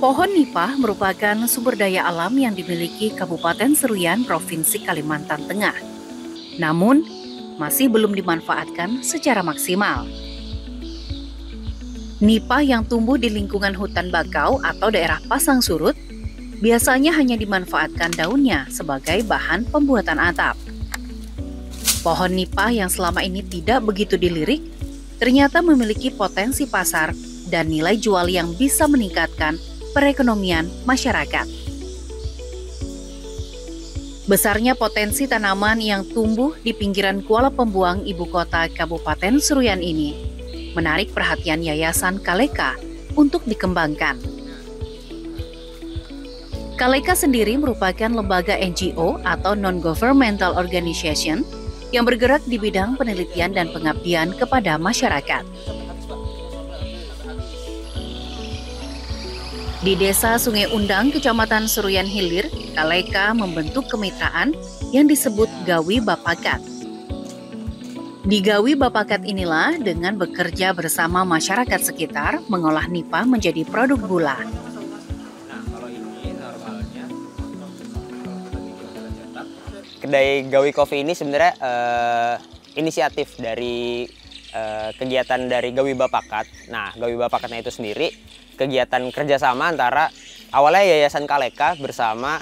Pohon nipah merupakan sumber daya alam yang dimiliki Kabupaten Seruyan, Provinsi Kalimantan Tengah. Namun, masih belum dimanfaatkan secara maksimal. Nipah yang tumbuh di lingkungan hutan bakau atau daerah pasang surut biasanya hanya dimanfaatkan daunnya sebagai bahan pembuatan atap. Pohon nipah yang selama ini tidak begitu dilirik ternyata memiliki potensi pasar dan nilai jual yang bisa meningkatkan perekonomian masyarakat. Besarnya potensi tanaman yang tumbuh di pinggiran Kuala Pembuang, ibu kota Kabupaten Seruyan ini, menarik perhatian Yayasan Kaleka untuk dikembangkan. Kaleka sendiri merupakan lembaga NGO atau Non-Governmental Organization yang bergerak di bidang penelitian dan pengabdian kepada masyarakat. Di Desa Sungai Undang, Kecamatan Seruyan Hilir, Kaleka membentuk kemitraan yang disebut Gawi Bapakat. Di Gawi Bapakat inilah dengan bekerja bersama masyarakat sekitar mengolah nipah menjadi produk gula. Kedai Gawi Coffee ini sebenarnya inisiatif dari kegiatan dari Gawi Bapakat. Nah, Gawi Bapakatnya itu sendiri kegiatan kerjasama antara awalnya Yayasan Kaleka bersama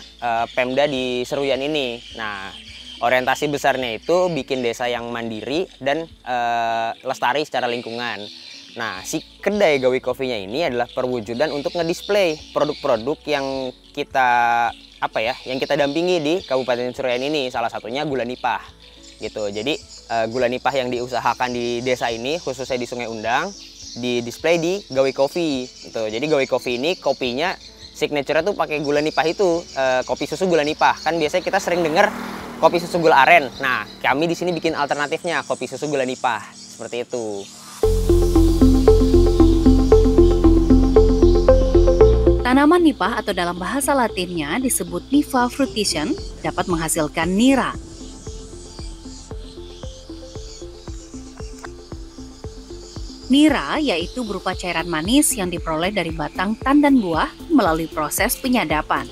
Pemda di Seruyan ini. Nah, orientasi besarnya itu bikin desa yang mandiri dan lestari secara lingkungan. Nah, si kedai Gawi Coffee-nya ini adalah perwujudan untuk ngedisplay produk-produk yang kita dampingi di Kabupaten Seruyan ini, salah satunya gula nipah gitu. Jadi gula nipah yang diusahakan di desa ini khususnya di Sungai Undang di display di Gawi Coffee gitu. Jadi Gawi Coffee ini kopinya signature-nya tuh pakai gula nipah itu, kopi susu gula nipah. Kan biasanya kita sering dengar kopi susu gula aren. Nah, kami di sini bikin alternatifnya kopi susu gula nipah seperti itu. Tanaman nipah atau dalam bahasa Latinnya disebut Nipah frutescens dapat menghasilkan nira. Nira yaitu berupa cairan manis yang diperoleh dari batang tandan buah melalui proses penyadapan.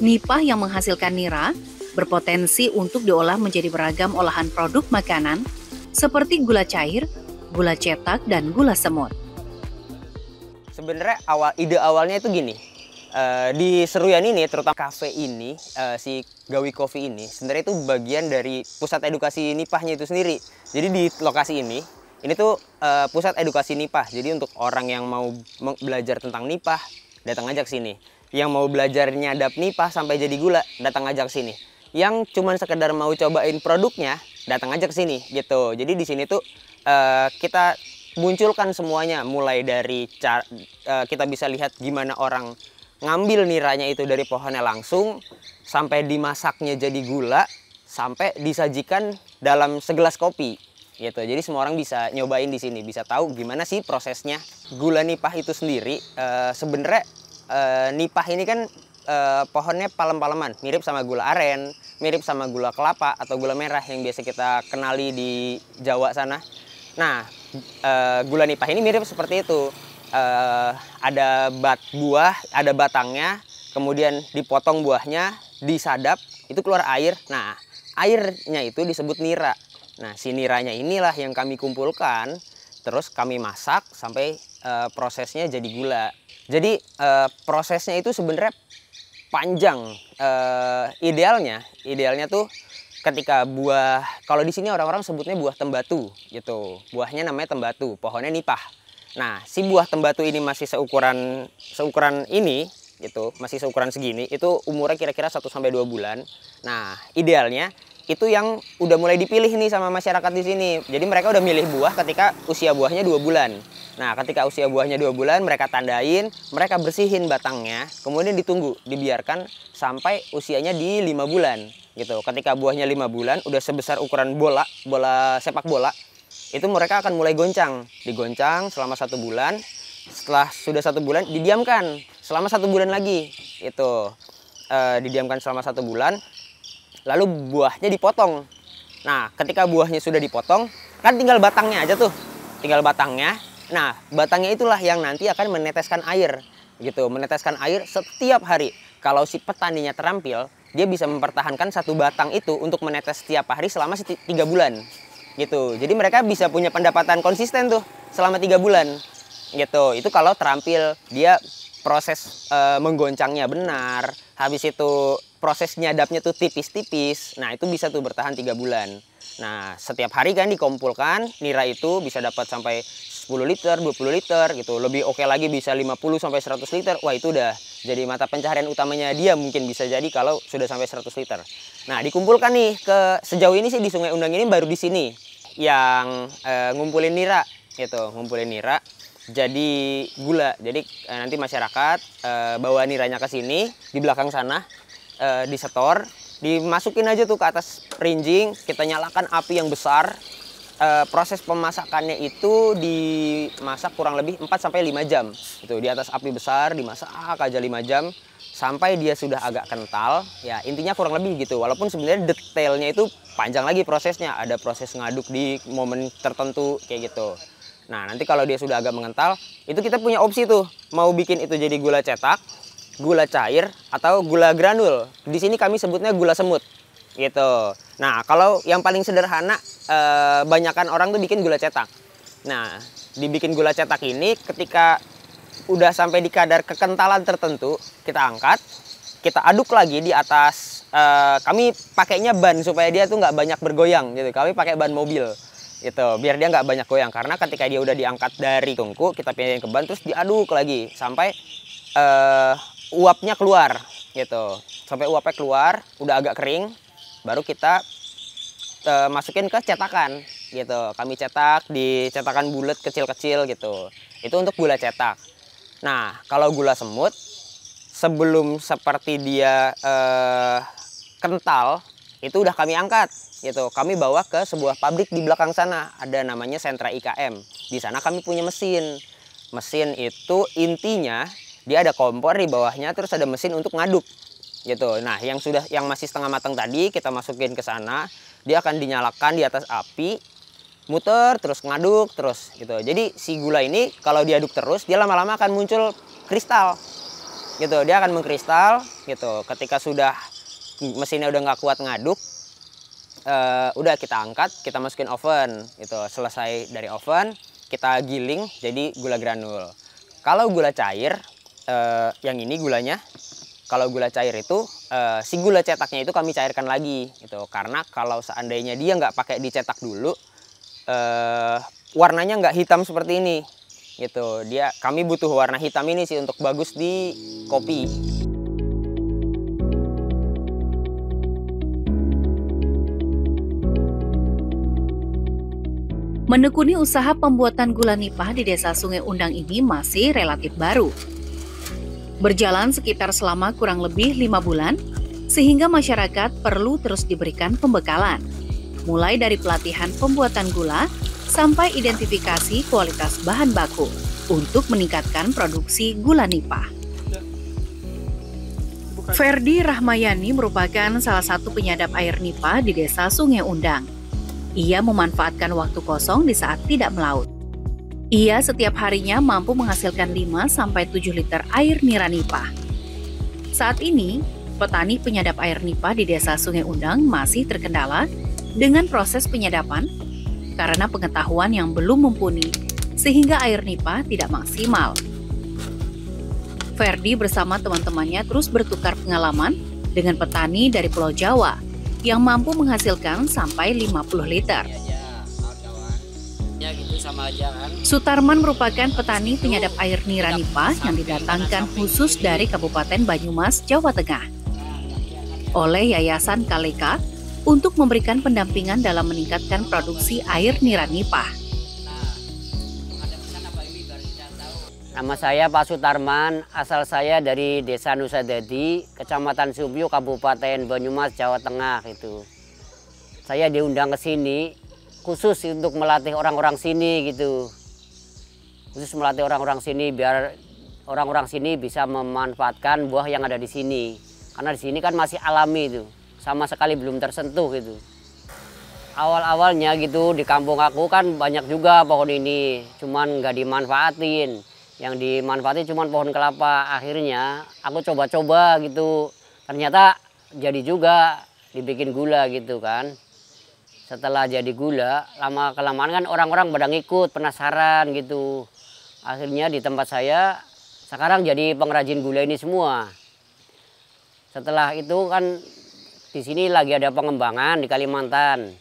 Nipah yang menghasilkan nira berpotensi untuk diolah menjadi beragam olahan produk makanan seperti gula cair, gula cetak, dan gula semut. Sebenarnya ide awalnya itu gini, di Seruyan ini terutama kafe ini, si Gawi Coffee ini sebenarnya itu bagian dari pusat edukasi nipahnya itu sendiri. Jadi di lokasi ini tuh pusat edukasi nipah. Jadi untuk orang yang mau belajar tentang nipah datang aja ke sini. Yang mau belajar nyadap nipah sampai jadi gula datang aja ke sini. Yang cuman sekedar mau cobain produknya datang aja ke sini gitu. Jadi di sini tuh kita munculkan semuanya, mulai dari kita bisa lihat gimana orang ngambil niranya itu dari pohonnya langsung sampai dimasaknya jadi gula sampai disajikan dalam segelas kopi gitu. Jadi semua orang bisa nyobain di sini, bisa tahu gimana sih prosesnya. Gula nipah itu sendiri sebenarnya nipah ini kan pohonnya palem-paleman, mirip sama gula aren, mirip sama gula kelapa atau gula merah yang biasa kita kenali di Jawa sana. Nah, gula nipah ini mirip seperti itu. Ada buah, ada batangnya, kemudian dipotong buahnya, disadap, itu keluar air. Nah, airnya itu disebut nira. Nah, si niranya inilah yang kami kumpulkan, terus kami masak sampai prosesnya jadi gula. Jadi prosesnya itu sebenarnya panjang. Idealnya tuh ketika buah, kalau di sini orang-orang sebutnya buah tembatu gitu. Buahnya namanya tembatu, pohonnya nipah. Nah, si buah tembatu ini masih seukuran ini gitu, masih seukuran segini, itu umurnya kira-kira 1 sampai 2 bulan. Nah, idealnya itu yang udah mulai dipilih nih sama masyarakat di sini. Jadi mereka udah milih buah ketika usia buahnya 2 bulan. Nah, ketika usia buahnya 2 bulan, mereka tandain, mereka bersihin batangnya, kemudian ditunggu, dibiarkan sampai usianya di 5 bulan gitu. Ketika buahnya 5 bulan, udah sebesar ukuran bola sepak bola, itu mereka akan mulai goncang. Digoncang selama 1 bulan. Setelah sudah 1 bulan, didiamkan selama 1 bulan lagi. Itu didiamkan selama 1 bulan. Lalu buahnya dipotong. Nah, ketika buahnya sudah dipotong, kan tinggal batangnya aja tuh. Tinggal batangnya. Nah, batangnya itulah yang nanti akan meneteskan air gitu, meneteskan air setiap hari. Kalau si petaninya terampil, dia bisa mempertahankan satu batang itu untuk menetes setiap hari selama 3 bulan gitu. Jadi mereka bisa punya pendapatan konsisten tuh selama 3 bulan gitu. Itu kalau terampil, dia proses menggoncangnya benar, habis itu proses nyadapnya tuh tipis-tipis. Nah, itu bisa tuh bertahan 3 bulan. Nah, setiap hari kan dikumpulkan, nira itu bisa dapat sampai 10 liter, 20 liter gitu. Lebih oke lagi bisa 50 sampai 100 liter. Wah, itu udah jadi mata pencaharian utamanya dia, mungkin bisa jadi kalau sudah sampai 100 liter. Nah, dikumpulkan nih sejauh ini sih di Sungai Undang ini baru di sini yang ngumpulin nira gitu, ngumpulin nira jadi gula. Jadi nanti masyarakat bawa niranya ke sini, di belakang sana disetor, dimasukin aja tuh ke atas rinjing, kita nyalakan api yang besar. Proses pemasakannya itu dimasak kurang lebih 4-5 jam. Itu di atas api besar dimasak aja 5 jam sampai dia sudah agak kental. Ya, intinya kurang lebih gitu. Walaupun sebenarnya detailnya itu panjang lagi prosesnya. Ada proses ngaduk di momen tertentu kayak gitu. Nah, nanti kalau dia sudah agak mengental, itu kita punya opsi tuh, mau bikin itu jadi gula cetak, gula cair, atau gula granul. Di sini kami sebutnya gula semut gitu. Nah, kalau yang paling sederhana, banyakan orang tuh bikin gula cetak. Nah, dibikin gula cetak ini ketika udah sampai di kadar kekentalan tertentu, kita angkat, kita aduk lagi di atas. Kami pakainya ban supaya dia tuh nggak banyak bergoyang gitu. Kami pakai ban mobil gitu, biar dia nggak banyak goyang. Karena ketika dia udah diangkat dari tungku, kita pindahin ke ban, terus diaduk lagi sampai uapnya keluar gitu. Sampai uapnya keluar, udah agak kering, baru kita masukin ke cetakan gitu. Kami cetak di cetakan bulat kecil-kecil gitu. Itu untuk gula cetak. Nah, kalau gula semut, sebelum seperti dia kental, itu udah kami angkat gitu. Kami bawa ke sebuah pabrik di belakang sana, ada namanya Sentra IKM. Di sana kami punya mesin. Mesin itu intinya dia ada kompor di bawahnya, terus ada mesin untuk ngaduk gitu. Nah, yang masih setengah matang tadi kita masukin ke sana, dia akan dinyalakan di atas api, muter terus ngaduk terus gitu. Jadi si gula ini kalau diaduk terus, dia lama-lama akan muncul kristal gitu. Dia akan mengkristal gitu. Ketika sudah mesinnya udah nggak kuat ngaduk, udah kita angkat, kita masukin oven gitu. Selesai dari oven, kita giling jadi gula granul. Kalau gula cair, yang ini gulanya, kalau gula cair itu si gula cetaknya itu kami cairkan lagi gitu. Karena kalau seandainya dia nggak pakai dicetak dulu, warnanya nggak hitam seperti ini gitu. Kami butuh warna hitam ini sih untuk bagus di kopi. Menekuni usaha pembuatan gula nipah di Desa Sungai Undang ini masih relatif baru. Berjalan sekitar selama kurang lebih 5 bulan, sehingga masyarakat perlu terus diberikan pembekalan. Mulai dari pelatihan pembuatan gula, sampai identifikasi kualitas bahan baku untuk meningkatkan produksi gula nipah. Ferdi Rahmayani merupakan salah satu penyadap air nipah di Desa Sungai Undang. Ia memanfaatkan waktu kosong di saat tidak melaut. Ia setiap harinya mampu menghasilkan 5-7 liter air nira nipah. Saat ini, petani penyadap air nipah di Desa Sungai Undang masih terkendala dengan proses penyadapan karena pengetahuan yang belum mumpuni sehingga air nipah tidak maksimal. Ferdi bersama teman-temannya terus bertukar pengalaman dengan petani dari Pulau Jawa yang mampu menghasilkan sampai 50 liter. Sutarman merupakan petani penyadap air nira nipah yang didatangkan khusus dari Kabupaten Banyumas, Jawa Tengah oleh Yayasan Kaleka untuk memberikan pendampingan dalam meningkatkan produksi air nira nipah. Nama saya Pak Sutarman, asal saya dari Desa Nusadadi, Kecamatan Sumbyu, Kabupaten Banyumas, Jawa Tengah itu. Saya diundang ke sini khusus untuk melatih orang-orang sini gitu. Khusus melatih orang-orang sini biar orang-orang sini bisa memanfaatkan buah yang ada di sini. Karena di sini kan masih alami itu, sama sekali belum tersentuh gitu. awal-awalnya gitu di kampung aku kan banyak juga pohon ini, cuman nggak dimanfaatin. Yang dimanfaatin cuman pohon kelapa. Akhirnya aku coba-coba gitu, ternyata jadi juga dibikin gula gitu kan. Setelah jadi gula, lama-kelamaan kan orang-orang pada ngikut, penasaran gitu. Akhirnya di tempat saya sekarang jadi pengrajin gula ini semua. Setelah itu kan di sini lagi ada pengembangan di Kalimantan.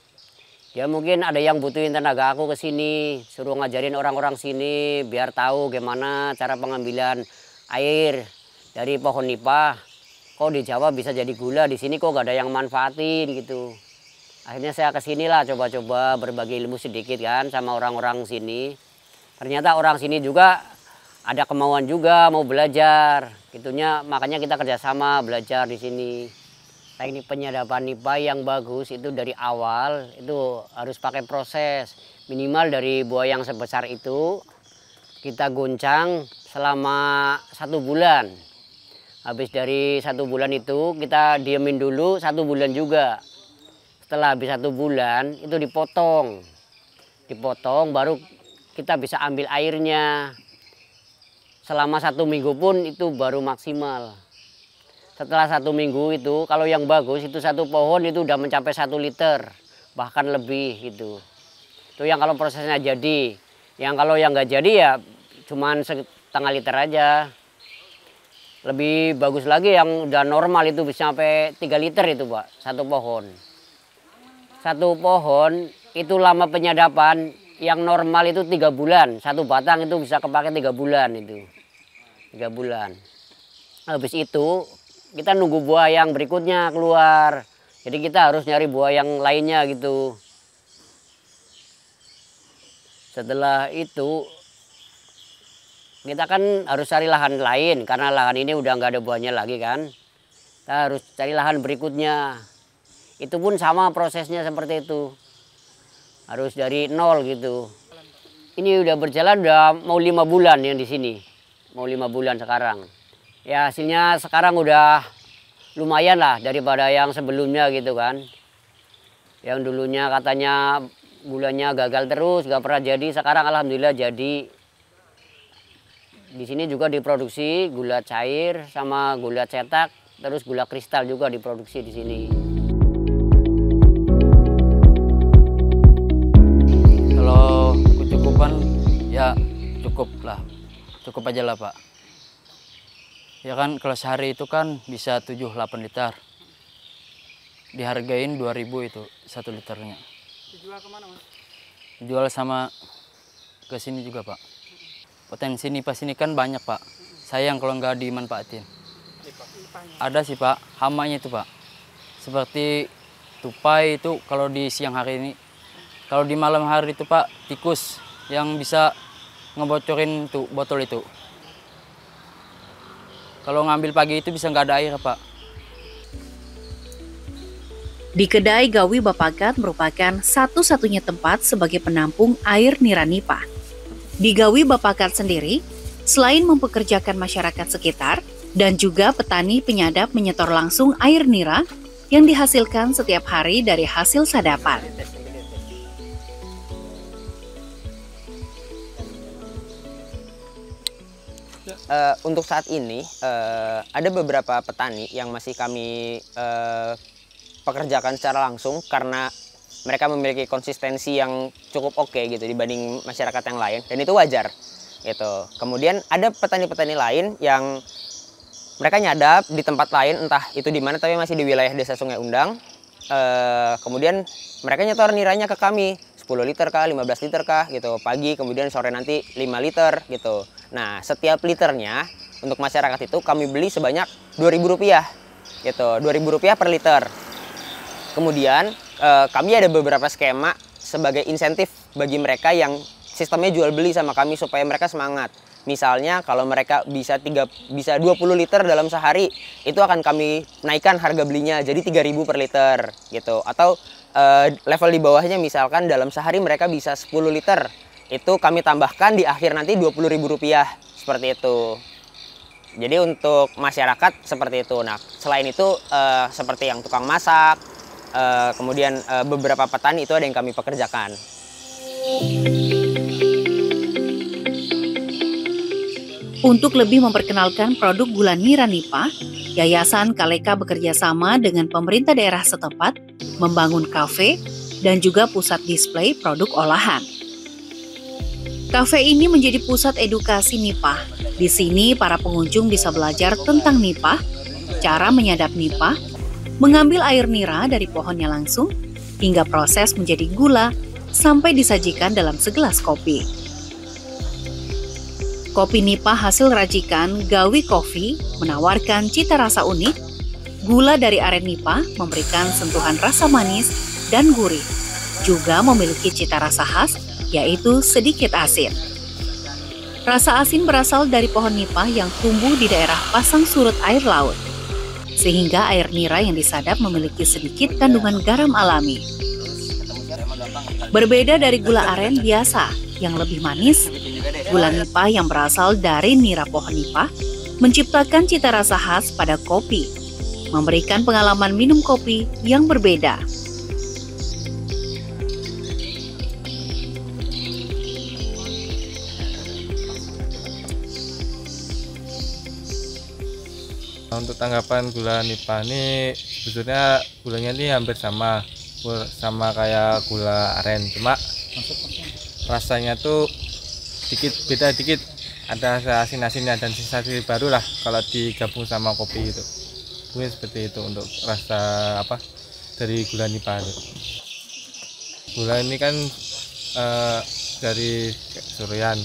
Ya mungkin ada yang butuhin tenaga aku ke sini, suruh ngajarin orang-orang sini biar tahu gimana cara pengambilan air dari pohon nipah. Kok di Jawa bisa jadi gula, di sini kok gak ada yang manfaatin gitu. Akhirnya saya ke sini lah coba-coba berbagi ilmu sedikit kan sama orang-orang sini. Ternyata orang sini juga ada kemauan juga mau belajar. Gitunya makanya kita kerjasama belajar di sini. Teknik penyadapan nipah yang bagus itu dari awal itu harus pakai proses. Minimal dari buah yang sebesar itu kita goncang selama 1 bulan. Habis dari 1 bulan itu kita diemin dulu 1 bulan juga. Setelah habis 1 bulan itu dipotong. Dipotong baru kita bisa ambil airnya. Selama 1 minggu pun itu baru maksimal. Setelah 1 minggu itu kalau yang bagus itu 1 pohon itu udah mencapai 1 liter. Bahkan lebih gitu. Itu yang kalau prosesnya jadi. Yang kalau yang nggak jadi ya cuman setengah liter aja. Lebih bagus lagi yang udah normal itu bisa sampai 3 liter itu Pak, 1 pohon. 1 pohon itu lama penyadapan yang normal itu 3 bulan. 1 batang itu bisa kepake 3 bulan itu. 3 bulan. Habis itu kita nunggu buah yang berikutnya keluar. Jadi kita harus nyari buah yang lainnya gitu. Setelah itu kita kan harus cari lahan lain karena lahan ini udah nggak ada buahnya lagi kan. Kita harus cari lahan berikutnya. Itu pun sama prosesnya seperti itu. Harus dari nol gitu. Ini udah berjalan udah mau 5 bulan yang di sini. Mau 5 bulan sekarang. Ya hasilnya sekarang udah lumayan lah daripada yang sebelumnya gitu kan. Yang dulunya katanya gulanya gagal terus, gak pernah jadi. Sekarang alhamdulillah jadi. Di sini juga diproduksi gula cair sama gula cetak, terus gula kristal juga diproduksi di sini. Kalau kecukupan ya cukup aja lah Pak. Ya kan kalau sehari itu kan bisa 7-8 liter. Dihargain 2.000 itu 1 liternya. Dijual kemana Mas? Dijual sama ke sini juga Pak. Potensi nipah sini kan banyak Pak. Sayang kalau nggak dimanfaatin. Ada sih Pak, hamanya itu Pak. Seperti tupai itu kalau di siang hari ini. Kalau di malam hari itu Pak, tikus yang bisa ngebocorin tuh botol itu. Kalau ngambil pagi itu bisa nggak ada air, Pak. Di kedai Gawi Bapakat merupakan satu-satunya tempat sebagai penampung air nira nipah. Di Gawi Bapakat sendiri, selain mempekerjakan masyarakat sekitar dan juga petani penyadap menyetor langsung air nira yang dihasilkan setiap hari dari hasil sadapan. Untuk saat ini ada beberapa petani yang masih kami pekerjakan secara langsung karena mereka memiliki konsistensi yang cukup oke gitu dibanding masyarakat yang lain, dan itu wajar gitu. Kemudian ada petani-petani lain yang mereka nyadap di tempat lain, entah itu di mana tapi masih di wilayah Desa Sungai Undang. Kemudian mereka nyetor niranya ke kami 10 liter kah, 15 liter kah gitu pagi, kemudian sore nanti 5 liter gitu. Nah, setiap liternya untuk masyarakat itu kami beli sebanyak Rp2.000 gitu, Rp2.000 per liter. Kemudian kami ada beberapa skema sebagai insentif bagi mereka yang sistemnya jual beli sama kami supaya mereka semangat. Misalnya kalau mereka bisa 20 liter dalam sehari, itu akan kami naikkan harga belinya jadi Rp3.000 per liter gitu. Atau level di bawahnya misalkan dalam sehari mereka bisa 10 liter. Itu kami tambahkan di akhir nanti Rp20.000 seperti itu. Jadi untuk masyarakat seperti itu. Nah, selain itu seperti yang tukang masak, kemudian beberapa petani itu ada yang kami pekerjakan. Untuk lebih memperkenalkan produk gula nira nipah, Yayasan Kaleka bekerja sama dengan pemerintah daerah setempat membangun kafe dan juga pusat display produk olahan. Kafe ini menjadi pusat edukasi nipah. Di sini para pengunjung bisa belajar tentang nipah, cara menyadap nipah, mengambil air nira dari pohonnya langsung, hingga proses menjadi gula sampai disajikan dalam segelas kopi. Kopi nipah hasil racikan Gawi Coffee menawarkan cita rasa unik. Gula dari aren nipah memberikan sentuhan rasa manis dan gurih. Juga memiliki cita rasa khas, yaitu sedikit asin. Rasa asin berasal dari pohon nipah yang tumbuh di daerah pasang surut air laut. Sehingga air nira yang disadap memiliki sedikit kandungan garam alami. Berbeda dari gula aren biasa yang lebih manis, gula nipah yang berasal dari nira pohon nipah menciptakan cita rasa khas pada kopi, memberikan pengalaman minum kopi yang berbeda. Untuk tanggapan gula nipah ini, sebetulnya gulanya ini hampir sama kayak gula aren, cuma rasanya tuh beda dikit, ada rasa asin-asinnya dan sensasi baru lah kalau digabung sama kopi itu. Mungkin seperti itu untuk rasa dari gula nipah itu. Gula ini kan dari Seruyan.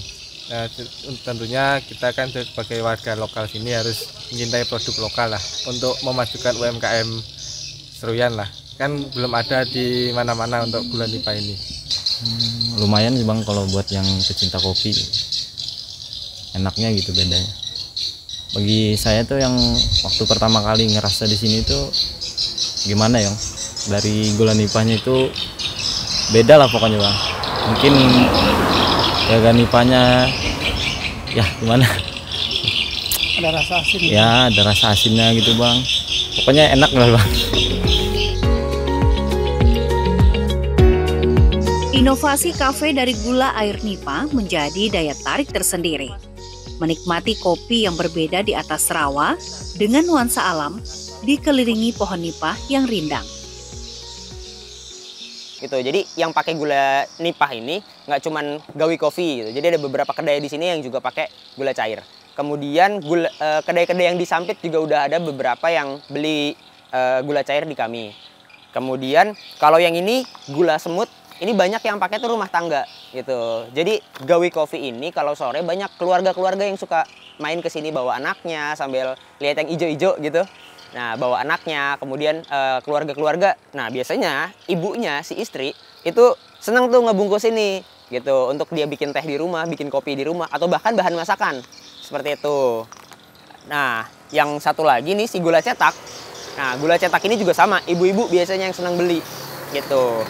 Tentunya kita kan sebagai warga lokal sini harus mencintai produk lokal lah untuk memajukan UMKM Seruyan lah. Kan belum ada di mana-mana untuk gula nipah ini. Lumayan sih Bang kalau buat yang pecinta kopi, enaknya gitu bedanya. Bagi saya tuh yang waktu pertama kali ngerasa di sini tuh gimana ya, dari gula nipahnya itu beda lah pokoknya Bang. Mungkin ya nipahnya ya gimana? Ada rasa asin. Ya ada rasa asinnya gitu Bang. Pokoknya enak lah Bang. Inovasi kafe dari gula air nipah menjadi daya tarik tersendiri. Menikmati kopi yang berbeda di atas rawa dengan nuansa alam, dikelilingi pohon nipah yang rindang. Gitu. Jadi yang pakai gula nipah ini nggak cuman Gawi Coffee gitu. Jadi ada beberapa kedai di sini yang juga pakai gula cair. Kemudian kedai-kedai yang di Sampit juga udah ada beberapa yang beli gula cair di kami. Kemudian kalau yang ini gula semut, ini banyak yang pakai tuh rumah tangga gitu. Jadi Gawi Coffee ini kalau sore banyak keluarga-keluarga yang suka main ke sini bawa anaknya sambil lihat yang ijo-ijo gitu. Nah, bawa anaknya, kemudian keluarga-keluarga. Nah, biasanya ibunya, si istri, itu senang tuh ngebungkus ini gitu. Untuk dia bikin teh di rumah, bikin kopi di rumah, atau bahkan bahan masakan. Seperti itu. Nah, yang satu lagi nih, si gula cetak. Nah, gula cetak ini juga sama. Ibu-ibu biasanya yang senang beli gitu.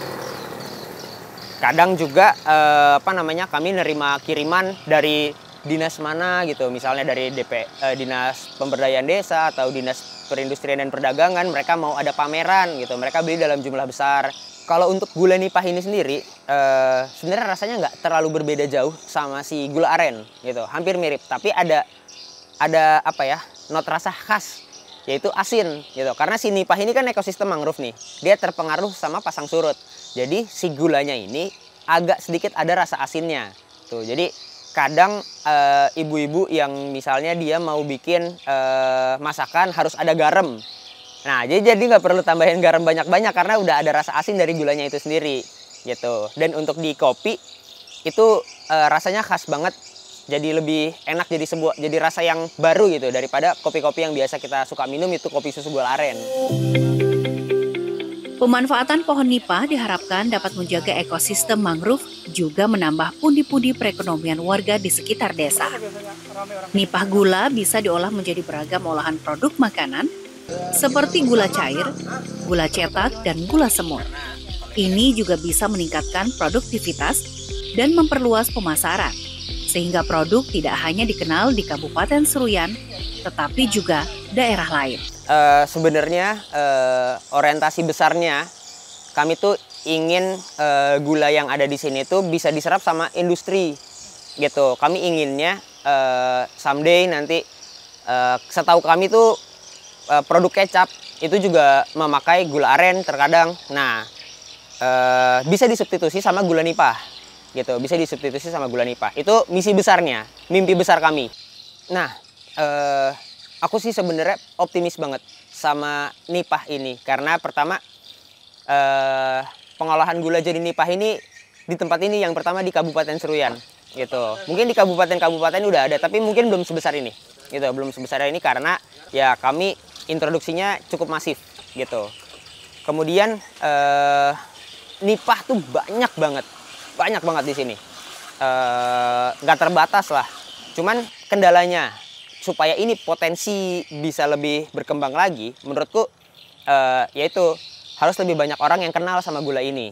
Kadang juga, kami nerima kiriman dari dinas mana gitu. Misalnya dari Dinas Pemberdayaan Desa atau Dinas Perindustrian dan Perdagangan, mereka mau ada pameran gitu, mereka beli dalam jumlah besar. Kalau untuk gula nipah ini sendiri, sebenarnya rasanya nggak terlalu berbeda jauh sama si gula aren gitu, hampir mirip. Tapi ada not rasa khas, yaitu asin gitu. Karena si nipah ini kan ekosistem mangrove nih, dia terpengaruh sama pasang surut. Jadi si gulanya ini agak sedikit ada rasa asinnya tuh. Jadi kadang ibu-ibu yang misalnya dia mau bikin masakan harus ada garam. Nah, jadi nggak perlu tambahin garam banyak-banyak karena udah ada rasa asin dari gulanya itu sendiri gitu. Dan untuk di kopi itu rasanya khas banget. Jadi lebih enak, jadi rasa yang baru gitu daripada kopi-kopi yang biasa kita suka minum itu kopi susu gula aren. Pemanfaatan pohon nipah diharapkan dapat menjaga ekosistem mangrove, juga menambah pundi-pundi perekonomian warga di sekitar desa. Nipah gula bisa diolah menjadi beragam olahan produk makanan, seperti gula cair, gula cetak, dan gula semut. Ini juga bisa meningkatkan produktivitas dan memperluas pemasaran, sehingga produk tidak hanya dikenal di Kabupaten Seruyan, tetapi juga daerah lain. Sebenarnya orientasi besarnya kami tuh ingin gula yang ada di sini tuh bisa diserap sama industri gitu. Kami inginnya someday nanti setahu kami tuh produk kecap itu juga memakai gula aren terkadang. Nah, bisa disubstitusi sama gula nipah gitu. Bisa disubstitusi sama gula nipah. Itu misi besarnya, mimpi besar kami. Nah, aku sih sebenarnya optimis banget sama nipah ini karena pertama pengolahan gula jadi nipah ini di tempat ini yang pertama di Kabupaten Seruyan gitu. Mungkin di kabupaten-kabupaten udah ada tapi mungkin belum sebesar ini gitu, belum sebesar ini karena ya kami introduksinya cukup masif gitu. Kemudian nipah tuh banyak banget di sini, nggak terbatas lah. Cuman kendalanya supaya ini potensi bisa lebih berkembang lagi, menurutku yaitu harus lebih banyak orang yang kenal sama gula ini.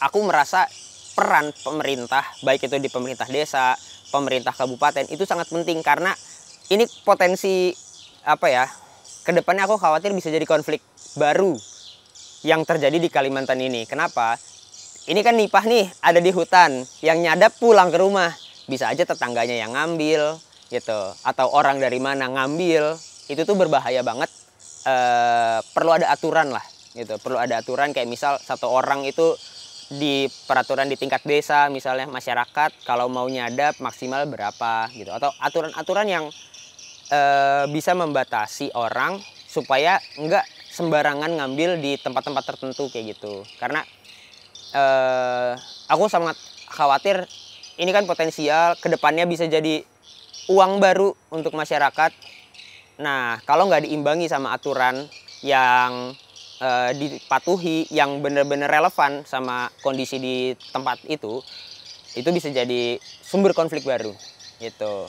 Aku merasa peran pemerintah, baik itu di pemerintah desa, pemerintah kabupaten, itu sangat penting karena ini potensi apa ya? Kedepannya aku khawatir bisa jadi konflik baru yang terjadi di Kalimantan ini. Kenapa? Ini kan nipah nih ada di hutan, yang nyadap pulang ke rumah, bisa aja tetangganya yang ngambil gitu, atau orang dari mana ngambil, itu tuh berbahaya banget. Perlu ada aturan lah gitu, perlu ada aturan kayak misal satu orang itu di peraturan di tingkat desa misalnya masyarakat kalau mau nyadap maksimal berapa gitu, atau aturan-aturan yang bisa membatasi orang supaya enggak sembarangan ngambil di tempat-tempat tertentu kayak gitu. Karena aku sangat khawatir ini kan potensial kedepannya bisa jadi uang baru untuk masyarakat. Nah, kalau nggak diimbangi sama aturan yang dipatuhi, yang benar-benar relevan sama kondisi di tempat itu bisa jadi sumber konflik baru gitu.